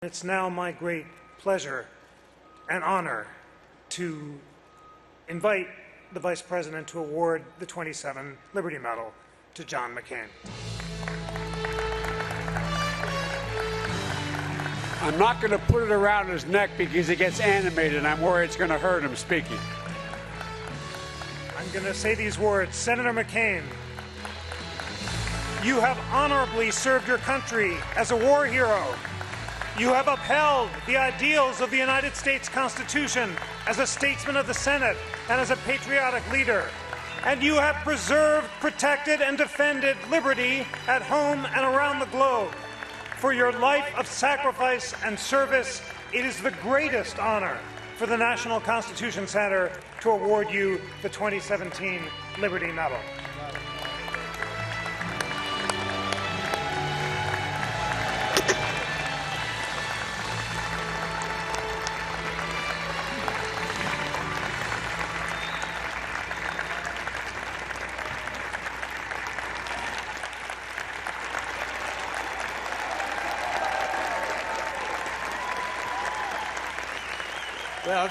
It's now my great pleasure and honor to invite the Vice President to award the 27 Liberty Medal to John McCain. I'm not going to put it around his neck because he gets animated and I'm worried it's going to hurt him speaking. I'm going to say these words. Senator McCain, you have honorably served your country as a war hero. You have upheld the ideals of the United States Constitution as a statesman of the Senate and as a patriotic leader. And you have preserved, protected, and defended liberty at home and around the globe. For your life of sacrifice and service, it is the greatest honor for the National Constitution Center to award you the 2017 Liberty Medal. Well,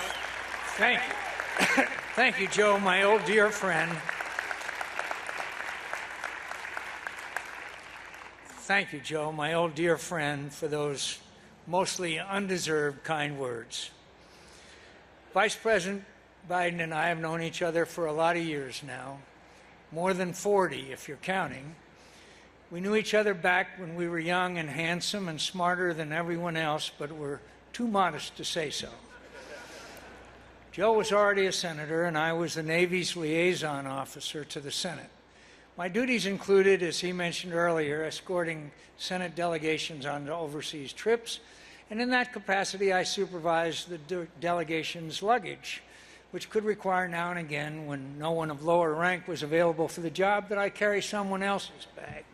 thank you. Thank you, Joe, my old dear friend. Thank you, Joe, my old dear friend, for those mostly undeserved kind words. Vice President Biden and I have known each other for a lot of years now, more than 40 if you're counting. We knew each other back when we were young and handsome and smarter than everyone else, but were too modest to say so. Joe was already a senator, and I was the Navy's liaison officer to the Senate. My duties included, as he mentioned earlier, escorting Senate delegations on overseas trips, and in that capacity I supervised the delegation's luggage, which could require now and again, when no one of lower rank was available for the job, that I carry someone else's bag.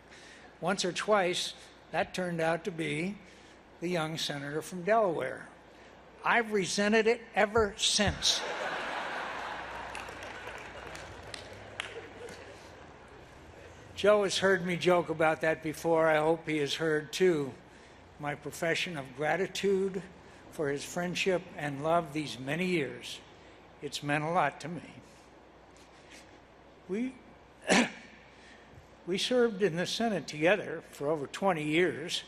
Once or twice, that turned out to be the young senator from Delaware. I've resented it ever since. Joe has heard me joke about that before. I hope he has heard, too, my profession of gratitude for his friendship and love these many years. It's meant a lot to me. We served in the Senate together for over 20 years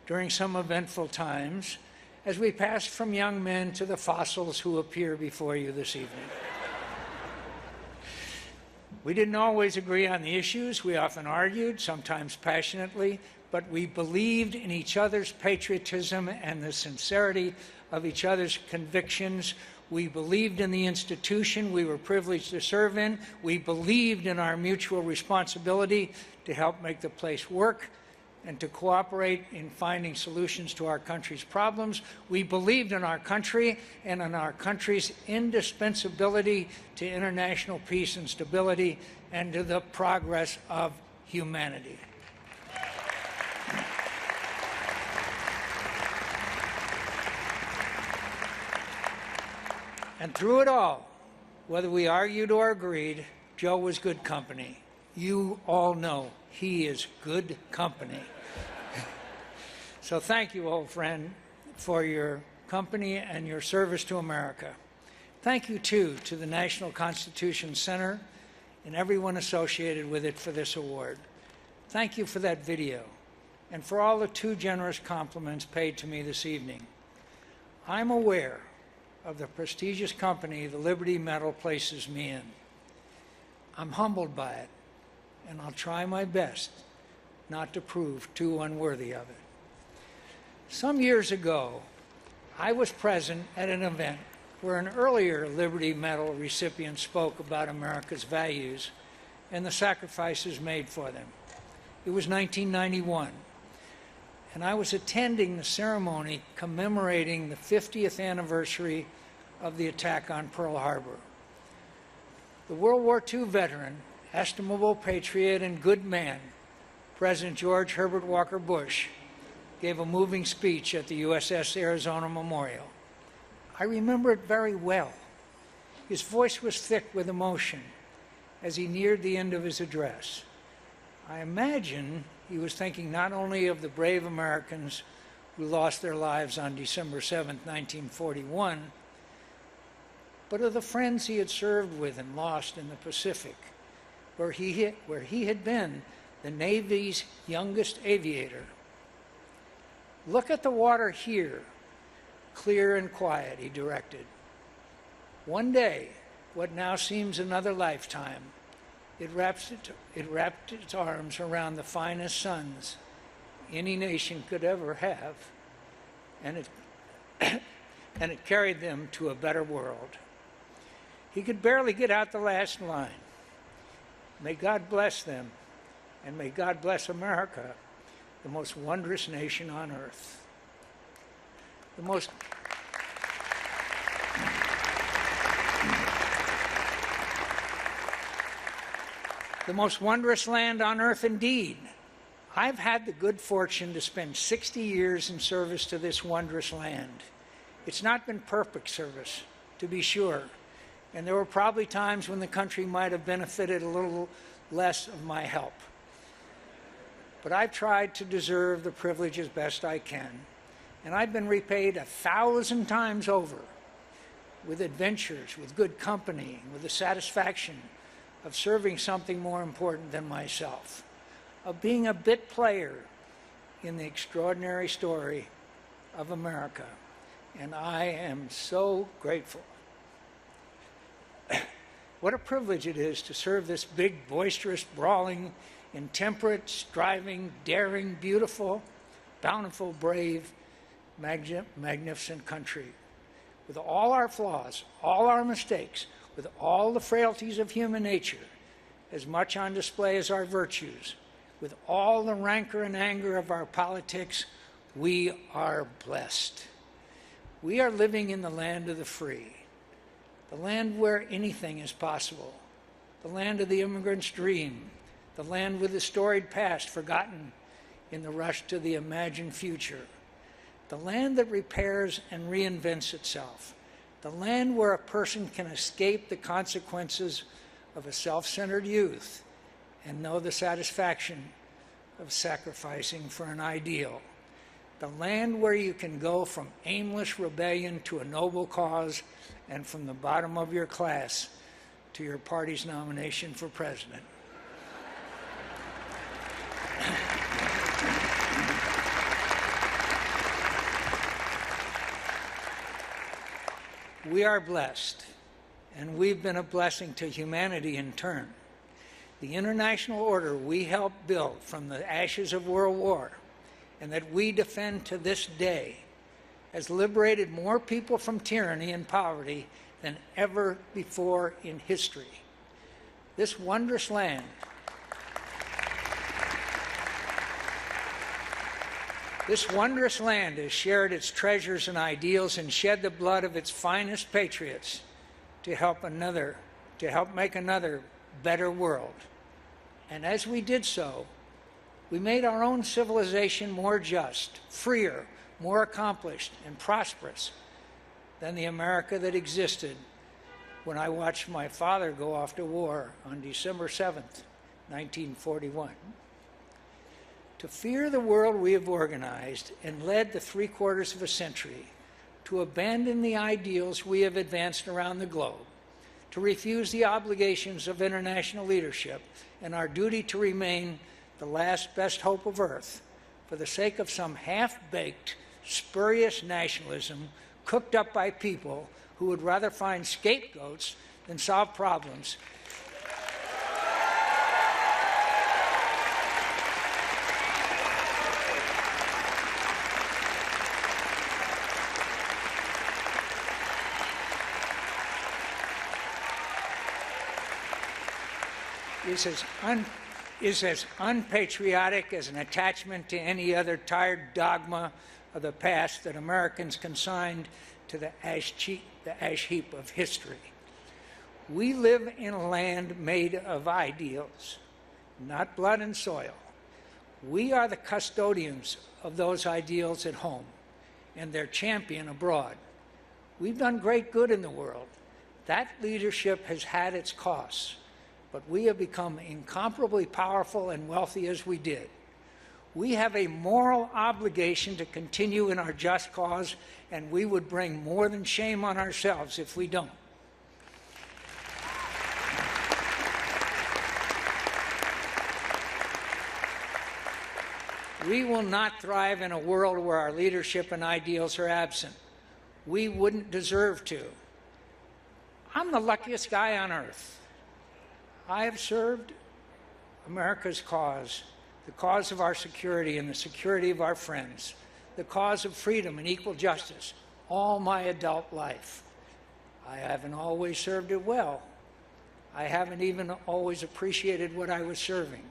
during some eventful times, as we passed from young men to the fossils who appear before you this evening. We didn't always agree on the issues. We often argued, sometimes passionately, but we believed in each other's patriotism and the sincerity of each other's convictions. We believed in the institution we were privileged to serve in. We believed in our mutual responsibility to help make the place work and to cooperate in finding solutions to our country's problems. We believed in our country and in our country's indispensability to international peace and stability and to the progress of humanity. And through it all, whether we argued or agreed, Joe was good company. You all know he is good company. So thank you, old friend, for your company and your service to America. Thank you, too, to the National Constitution Center and everyone associated with it for this award. Thank you for that video and for all the too generous compliments paid to me this evening. I'm aware of the prestigious company the Liberty Medal places me in. I'm humbled by it, and I'll try my best not to prove too unworthy of it. Some years ago, I was present at an event where an earlier Liberty Medal recipient spoke about America's values and the sacrifices made for them. It was 1991, and I was attending the ceremony commemorating the 50th anniversary of the attack on Pearl Harbor. The World War II veteran, estimable patriot and good man, President George Herbert Walker Bush, gave a moving speech at the USS Arizona Memorial. I remember it very well. His voice was thick with emotion as he neared the end of his address. I imagine he was thinking not only of the brave Americans who lost their lives on December 7, 1941, but of the friends he had served with and lost in the Pacific, where he had been the Navy's youngest aviator. "Look at the water here, clear and quiet," he directed. "One day, what now seems another lifetime, it wrapped its arms around the finest sons any nation could ever have, and it carried them to a better world." He could barely get out the last line. "May God bless them, and may God bless America, the most wondrous nation on earth." The most wondrous land on earth indeed. I've had the good fortune to spend 60 years in service to this wondrous land. It's not been perfect service, to be sure, and there were probably times when the country might have benefited a little less of my help. But I've tried to deserve the privilege as best I can, and I've been repaid 1,000 times over with adventures, with good company, with the satisfaction of serving something more important than myself, of being a bit player in the extraordinary story of America, and I am so grateful. What a privilege it is to serve this big, boisterous, brawling, intemperate, striving, daring, beautiful, bountiful, brave, magnificent country. With all our flaws, all our mistakes, with all the frailties of human nature, as much on display as our virtues, with all the rancor and anger of our politics, we are blessed. We are living in the land of the free, the land where anything is possible, the land of the immigrant's dream, the land with the storied past forgotten in the rush to the imagined future, the land that repairs and reinvents itself, the land where a person can escape the consequences of a self-centered youth and know the satisfaction of sacrificing for an ideal, the land where you can go from aimless rebellion to a noble cause and from the bottom of your class to your party's nomination for president. We are blessed, and we've been a blessing to humanity in turn. The international order we helped build from the ashes of World War, and that we defend to this day, has liberated more people from tyranny and poverty than ever before in history. This wondrous land has shared its treasures and ideals and shed the blood of its finest patriots to help make another better world. And as we did so, we made our own civilization more just, freer, more accomplished, and prosperous than the America that existed when I watched my father go off to war on December 7th, 1941. To fear the world we have organized and led the 3/4 of a century, to abandon the ideals we have advanced around the globe, to refuse the obligations of international leadership and our duty to remain the last best hope of earth for the sake of some half-baked, spurious nationalism cooked up by people who would rather find scapegoats than solve problems. Is as unpatriotic as an attachment to any other tired dogma of the past that Americans consigned to the ash heap of history. We live in a land made of ideals, not blood and soil. We are the custodians of those ideals at home and their champion abroad. We've done great good in the world. That leadership has had its costs, but we have become incomparably powerful and wealthy as we did. We have a moral obligation to continue in our just cause, and we would bring more than shame on ourselves if we don't. We will not thrive in a world where our leadership and ideals are absent. We wouldn't deserve to. I'm the luckiest guy on earth. I have served America's cause, the cause of our security and the security of our friends, the cause of freedom and equal justice, all my adult life. I haven't always served it well. I haven't even always appreciated what I was serving.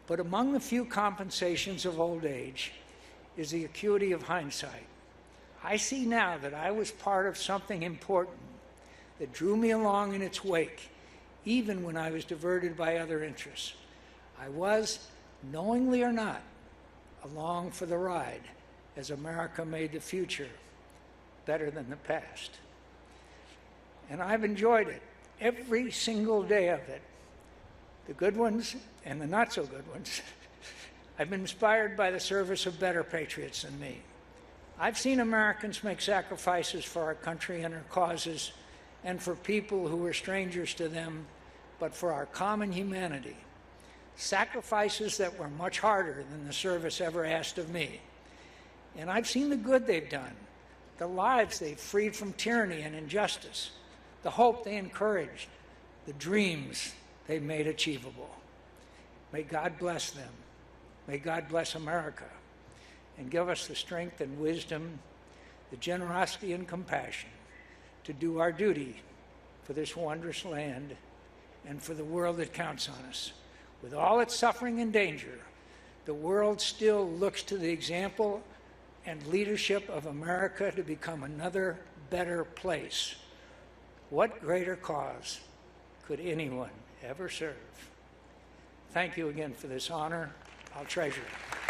But among the few compensations of old age is the acuity of hindsight. I see now that I was part of something important that drew me along in its wake, even when I was diverted by other interests. I was, knowingly or not, along for the ride as America made the future better than the past. And I've enjoyed it, every single day of it. The good ones and the not so good ones. I've been inspired by the service of better patriots than me. I've seen Americans make sacrifices for our country and our causes, and for people who were strangers to them, but for our common humanity. Sacrifices that were much harder than the service ever asked of me. And I've seen the good they've done, the lives they've freed from tyranny and injustice, the hope they encouraged, the dreams they made achievable. May God bless them. May God bless America and give us the strength and wisdom, the generosity and compassion to do our duty for this wondrous land and for the world that counts on us. With all its suffering and danger, the world still looks to the example and leadership of America to become another better place. What greater cause could anyone ever serve? Thank you again for this honor. I'll treasure it.